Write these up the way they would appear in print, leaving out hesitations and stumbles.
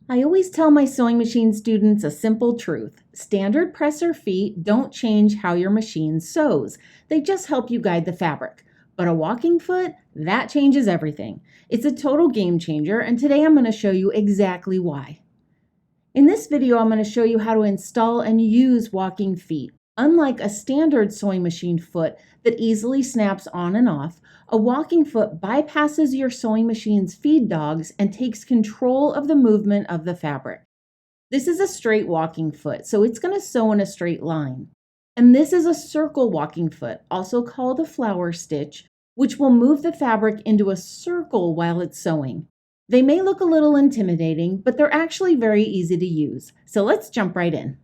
I always tell my sewing machine students a simple truth. Standard presser feet don't change how your machine sews. They just help you guide the fabric. But a walking foot, that changes everything. It's a total game changer, and today I'm going to show you exactly why. In this video, I'm going to show you how to install and use walking feet. Unlike a standard sewing machine foot that easily snaps on and off, a walking foot bypasses your sewing machine's feed dogs and takes control of the movement of the fabric. This is a straight walking foot, so it's going to sew in a straight line. And this is a circle walking foot, also called a flower stitch, which will move the fabric into a circle while it's sewing. They may look a little intimidating, but they're actually very easy to use. So let's jump right in.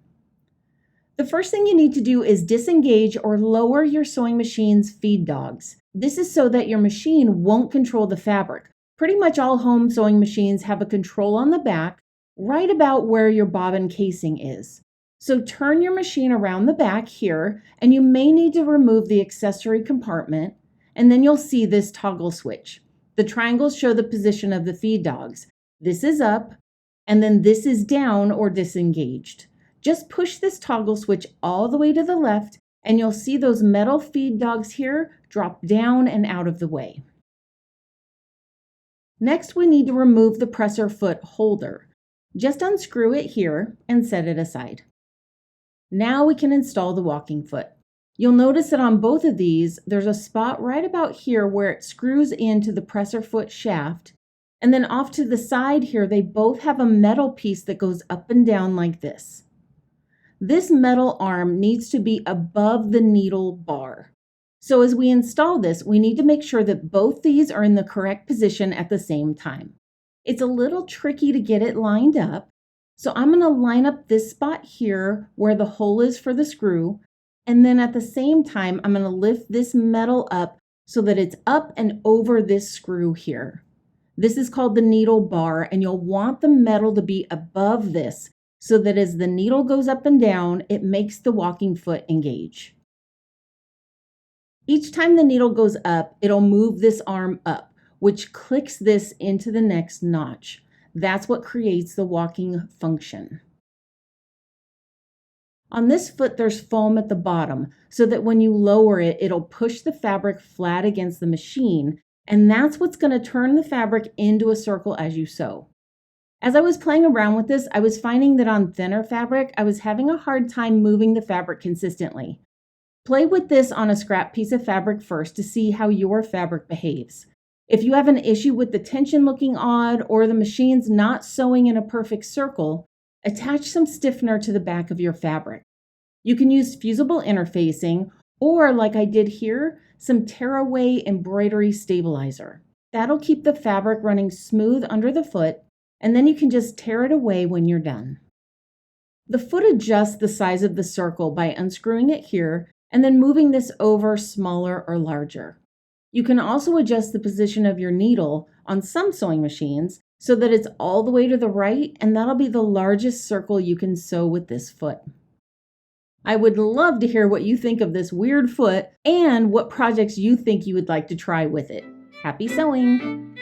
The first thing you need to do is disengage or lower your sewing machine's feed dogs. This is so that your machine won't control the fabric. Pretty much all home sewing machines have a control on the back, right about where your bobbin casing is. So turn your machine around the back here, and you may need to remove the accessory compartment, and then you'll see this toggle switch. The triangles show the position of the feed dogs. This is up, and then this is down or disengaged. Just push this toggle switch all the way to the left, and you'll see those metal feed dogs here drop down and out of the way. Next, we need to remove the presser foot holder. Just unscrew it here and set it aside. Now we can install the walking foot. You'll notice that on both of these, there's a spot right about here where it screws into the presser foot shaft, and then off to the side here, they both have a metal piece that goes up and down like this. This metal arm needs to be above the needle bar. So as we install this, we need to make sure that both these are in the correct position at the same time. It's a little tricky to get it lined up, so I'm going to line up this spot here where the hole is for the screw, and then at the same time, I'm going to lift this metal up so that it's up and over this screw here. This is called the needle bar, and you'll want the metal to be above this, so that as the needle goes up and down, it makes the walking foot engage. Each time the needle goes up, it'll move this arm up, which clicks this into the next notch. That's what creates the walking function. On this foot, there's foam at the bottom, so that when you lower it, it'll push the fabric flat against the machine, and that's what's going to turn the fabric into a circle as you sew. As I was playing around with this, I was finding that on thinner fabric, I was having a hard time moving the fabric consistently. Play with this on a scrap piece of fabric first to see how your fabric behaves. If you have an issue with the tension looking odd or the machine's not sewing in a perfect circle, attach some stiffener to the back of your fabric. You can use fusible interfacing or, like I did here, some tearaway embroidery stabilizer. That'll keep the fabric running smooth under the foot, and then you can just tear it away when you're done. The foot adjusts the size of the circle by unscrewing it here and then moving this over smaller or larger. You can also adjust the position of your needle on some sewing machines so that it's all the way to the right, and that'll be the largest circle you can sew with this foot. I would love to hear what you think of this weird foot and what projects you think you would like to try with it. Happy sewing!